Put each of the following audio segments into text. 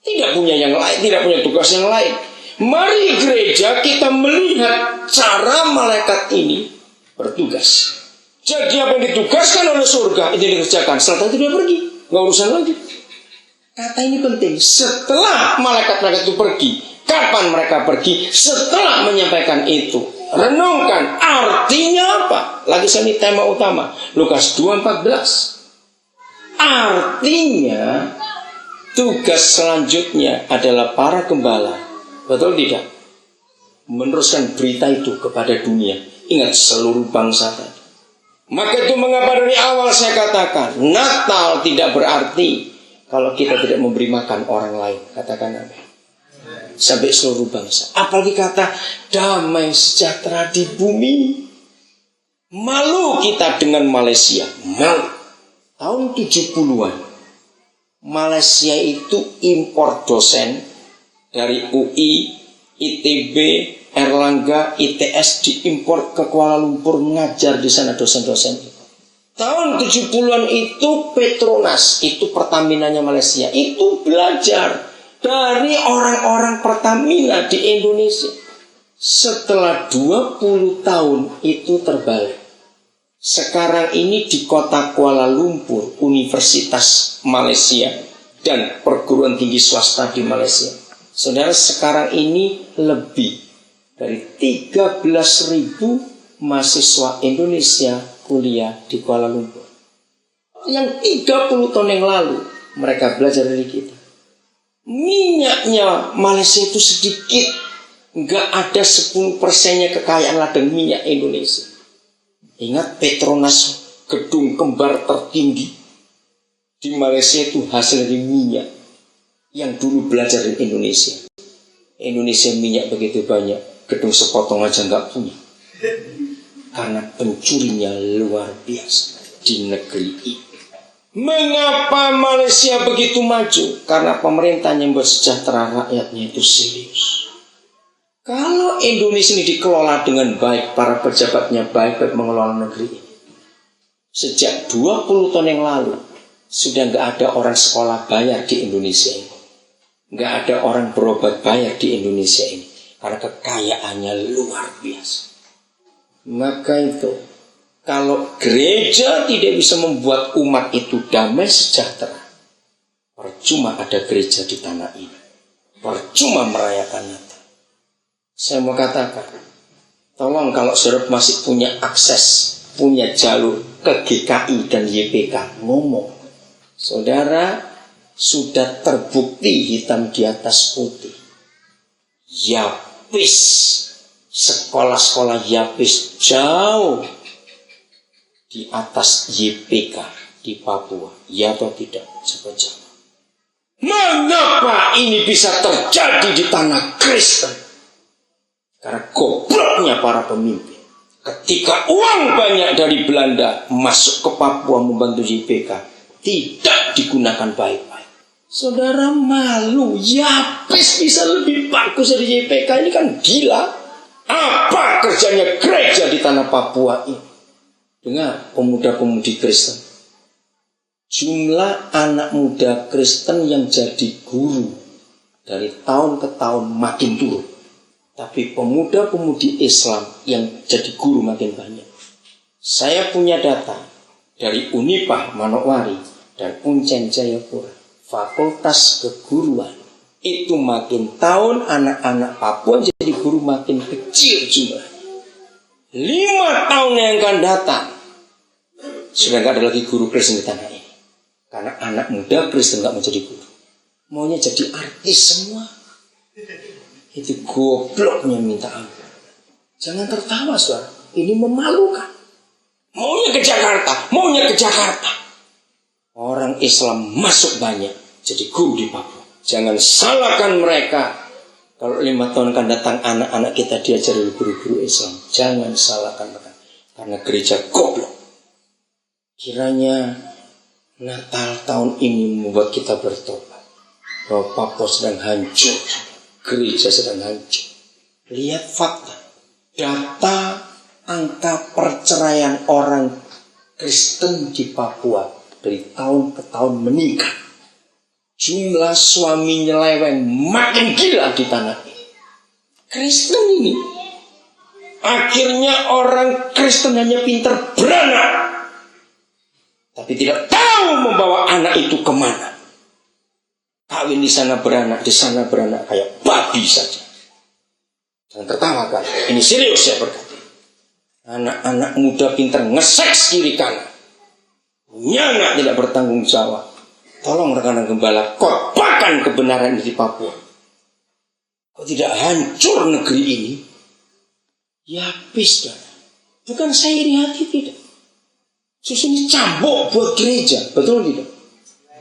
Tidak punya yang lain, tidak punya tugas yang lain. Mari gereja kita melihat cara malaikat ini bertugas. Jadi apa yang ditugaskan oleh surga itu dikerjakan. Setelah itu dia pergi, nggak urusan lagi. Kata ini penting. Setelah malaikat-malaikat itu pergi, kapan mereka pergi? Setelah menyampaikan itu. Renungkan artinya apa? Lagi ini tema utama Lukas 2:14. Artinya tugas selanjutnya adalah para gembala, betul tidak? Meneruskan berita itu kepada dunia. Ingat, seluruh bangsa tadi. Maka itu mengapa dari awal saya katakan Natal tidak berarti kalau kita tidak memberi makan orang lain. Katakan amin. Sampai seluruh bangsa. Apalagi kata damai sejahtera di bumi. Malu kita dengan Malaysia. Malu. Tahun 70-an Malaysia itu impor dosen dari UI, ITB, Erlangga, ITS diimpor ke Kuala Lumpur mengajar di sana dosen-dosen itu. Tahun 70-an itu Petronas, itu Pertamina-nya Malaysia, itu belajar dari orang-orang Pertamina di Indonesia. Setelah 20 tahun itu terbalik. Sekarang ini di kota Kuala Lumpur, Universitas Malaysia dan perguruan tinggi swasta di Malaysia. Saudara, sekarang ini lebih dari 13.000 mahasiswa Indonesia kuliah di Kuala Lumpur. Yang 30 tahun yang lalu mereka belajar dari kita. Minyaknya Malaysia itu sedikit, nggak ada 10%-nya kekayaan ladang minyak Indonesia. Ingat, Petronas, gedung kembar tertinggi di Malaysia itu hasil dari minyak yang dulu belajar di Indonesia. Indonesia minyak begitu banyak, gedung sepotong aja nggak punya. Karena pencurinya luar biasa di negeri ini. Mengapa Malaysia begitu maju? Karena pemerintahnya yang bersejahtera, rakyatnya itu serius. Kalau Indonesia ini dikelola dengan baik, para pejabatnya baik mengelola negeri ini. Sejak 20 tahun yang lalu, sudah nggak ada orang sekolah bayar di Indonesia ini. Nggak ada orang berobat bayar di Indonesia ini. Karena kekayaannya luar biasa. Maka itu, kalau gereja tidak bisa membuat umat itu damai sejahtera, percuma ada gereja di tanah ini. Percuma merayakan Natal. Saya mau katakan, tolong kalau saudara masih punya akses, punya jalur ke GKI dan YPK, ngomong. Saudara sudah terbukti hitam di atas putih. Yapis, sekolah-sekolah Yapis jauh di atas YPK di Papua. Ya atau tidak? Coba jawab. Mengapa ini bisa terjadi di tanah Kristen? Karena gobloknya para pemimpin. Ketika uang banyak dari Belanda masuk ke Papua membantu YPK, tidak digunakan baik-baik. Saudara malu, Yapis bisa lebih bagus dari YPK, ini kan gila. Apa kerjanya gereja di tanah Papua ini? Dengar, pemuda-pemudi Kristen. Jumlah anak muda Kristen yang jadi guru dari tahun ke tahun makin turun. Tapi pemuda-pemudi Islam yang jadi guru makin banyak. Saya punya data dari Unipah Manokwari dan Uncen Jayapura. Fakultas keguruan itu makin tahun anak-anak Papua jadi guru makin kecil jumlah. 5 tahun yang akan datang sudah gak ada lagi guru Kristen di tanah ini. Karena anak muda Kristen gak mau jadi guru, maunya jadi artis semua. Itu gobloknya minta ampun. Jangan tertawa, saudara. Ini memalukan. Maunya ke Jakarta. Orang Islam masuk banyak jadi guru di Papua. Jangan salahkan mereka. Kalau 5 tahun akan datang anak-anak kita diajar oleh guru-guru Islam. Jangan salahkan mereka. Karena gereja goblok. Kiranya Natal tahun ini membuat kita bertobat. Bahwa Papua sedang hancur. Gereja sedang hancur. Lihat fakta. Data angka perceraian orang Kristen di Papua dari tahun ke tahun meningkat. Jumlah suami nyeleweng makin gila di tanah ini. Kristen ini. Akhirnya orang Kristen hanya pintar beranak, tapi tidak tahu membawa anak itu kemana. Kawin di sana beranak, kayak babi saja. Jangan tertawa kan, ini serius saya berkata. Anak-anak muda pintar ngeseks kiri kanan. Punya anak tidak bertanggung jawab. Tolong rekan-rekan gembala, korbankan kebenaran di Papua. Kok tidak hancur negeri ini? Ya habis dah. Bukan saya iri hati, tidak. Susu ini cambuk buat gereja, betul tidak?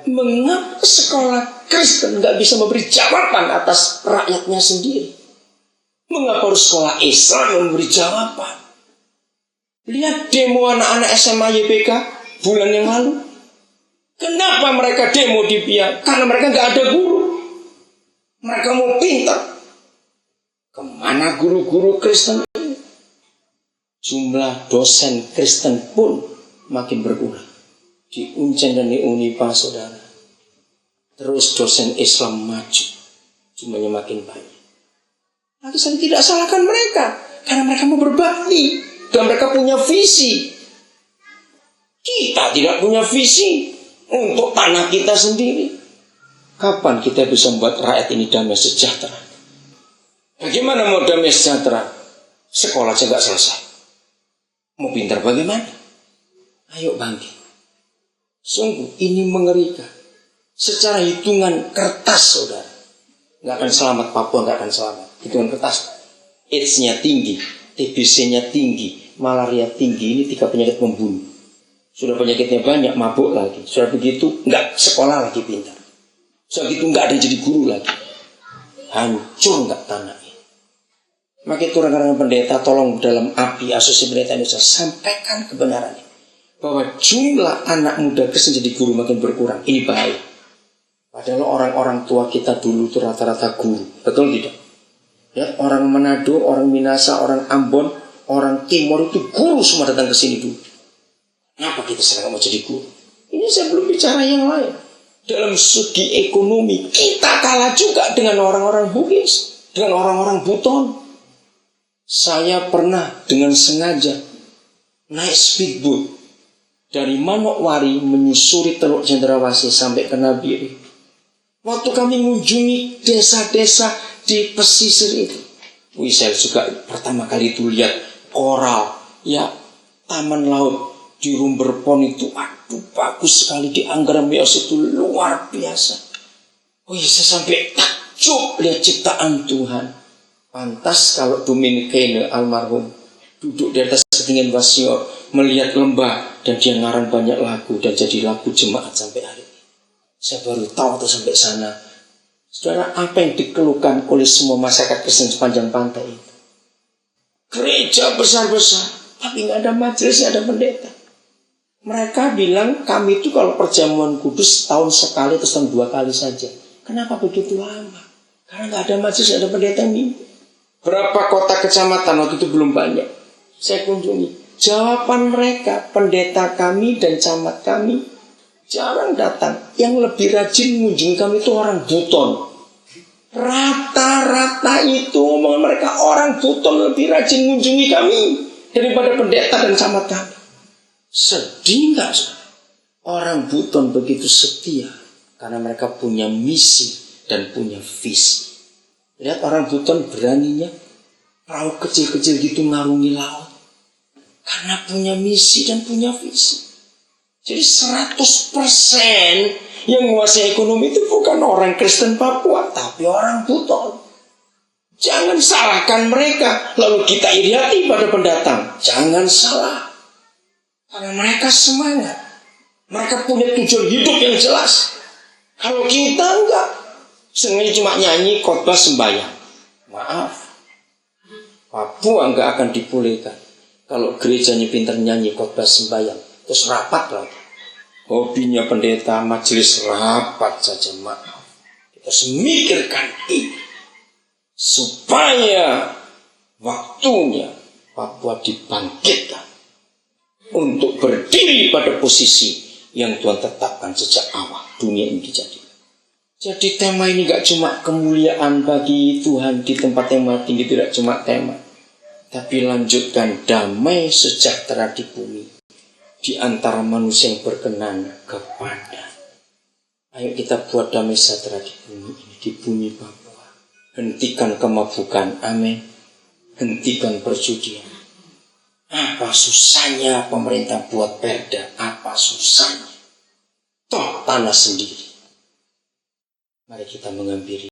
Mengapa sekolah Kristen nggak bisa memberi jawaban atas rakyatnya sendiri? Mengapa harus sekolah Islam memberi jawaban? Lihat demo anak-anak SMA YPK bulan yang lalu. Kenapa mereka demo di pihak? Karena mereka nggak ada guru. Mereka mau pintar. Kemana guru-guru Kristen ini? Jumlah dosen Kristen pun makin berkurang. Di Uncen dan di Unipa, saudara. Terus dosen Islam maju. Jumlahnya makin banyak. Lagi saya tidak salahkan mereka. Karena mereka mau berbakti. Dan mereka punya visi. Kita tidak punya visi untuk tanah kita sendiri. Kapan kita bisa membuat rakyat ini damai sejahtera? Bagaimana mau damai sejahtera? Sekolah saja nggak selesai. Mau pintar bagaimana? Ayo bangkit. Sungguh ini mengerikan. Secara hitungan kertas, saudara, nggak akan selamat. Papua nggak akan selamat. Hitungan kertas. AIDS-nya tinggi, TBC-nya tinggi, malaria tinggi. Ini 3 penyakit membunuh. Sudah penyakitnya banyak, mabuk lagi. Sudah begitu, nggak sekolah lagi pintar. Sudah begitu, nggak ada jadi guru lagi. Hancur nggak tanah ini. Maka itu rekan-rekan pendeta, tolong dalam api Asosiasi Pendeta Indonesia sampaikan kebenaran ini. Bahwa jumlah anak muda Kristen jadi guru makin berkurang. Ini bahaya. Padahal orang-orang tua kita dulu itu rata-rata guru. Betul tidak? Ya, orang Manado, orang Minasa, orang Ambon, orang Timur itu guru semua datang ke sini dulu. Kenapa kita sekarang mau jadi guru? Ini saya belum bicara yang lain. Dalam segi ekonomi, kita kalah juga dengan orang-orang Bugis, dengan orang-orang Buton. Saya pernah dengan sengaja naik speedboat dari Manokwari menyusuri Teluk Cendrawasih sampai ke Nabire. Waktu kami mengunjungi desa-desa di pesisir itu, saya juga pertama kali itu lihat koral, ya, taman laut di Rumberpon itu, aduh bagus sekali. Di Anggara Meos itu luar biasa. Saya sampai takjub lihat ciptaan Tuhan. Pantas kalau Dominicaine almarhum duduk di atas ketinggian Wasior melihat lembah dan dia ngarang banyak lagu dan jadi lagu jemaat sampai hari ini. Saya baru tahu atau sampai sana. Saudara, apa yang dikeluhkan oleh semua masyarakat Kristen sepanjang pantai itu? Gereja besar-besar, tapi nggak ada majelis, nggak ada pendeta. Mereka bilang kami itu kalau perjamuan kudus tahun sekali atau tahun 2 kali saja. Kenapa begitu lama? Karena nggak ada majelis, nggak ada pendeta ini. Berapa kota kecamatan waktu itu belum banyak. Saya kunjungi. Jawaban mereka, pendeta kami dan camat kami jarang datang. Yang lebih rajin mengunjungi kami itu orang Buton. Rata-rata itu omongan mereka, orang Buton lebih rajin mengunjungi kami daripada pendeta dan camat kami. Sedih nggak? Orang Buton begitu setia karena mereka punya misi dan punya visi. Lihat orang Buton beraninya perahu kecil-kecil gitu ngarungi laut karena punya misi dan punya visi. Jadi 100% yang menguasai ekonomi itu bukan orang Kristen Papua, tapi orang Buton. Jangan salahkan mereka lalu kita iri hati pada pendatang. Jangan salah. Karena mereka semangat. Mereka punya tujuan hidup yang jelas. Kalau kita enggak, sengaja cuma nyanyi khotbah sembahyang. Maaf, Papua enggak akan dibolehkan. Kalau gerejanya pintar nyanyi khotbah sembahyang, terus rapat lagi. Hobinya pendeta majelis rapat saja, maaf. Kita harus memikirkan ini. Supaya waktunya Papua dibangkitkan. Untuk berdiri pada posisi yang Tuhan tetapkan sejak awal dunia ini dijadikan. Jadi tema ini gak cuma kemuliaan bagi Tuhan di tempat yang maha tinggi, tidak cuma tema, tapi lanjutkan damai sejahtera di bumi di antara manusia yang berkenan kepada. Ayo kita buat damai sejahtera di bumi ini, di bumi Papua. Hentikan kemabukan, amin. Hentikan perjudian. Apa susahnya pemerintah buat perda? Apa susahnya? Toh tanah sendiri. Mari kita menghampiri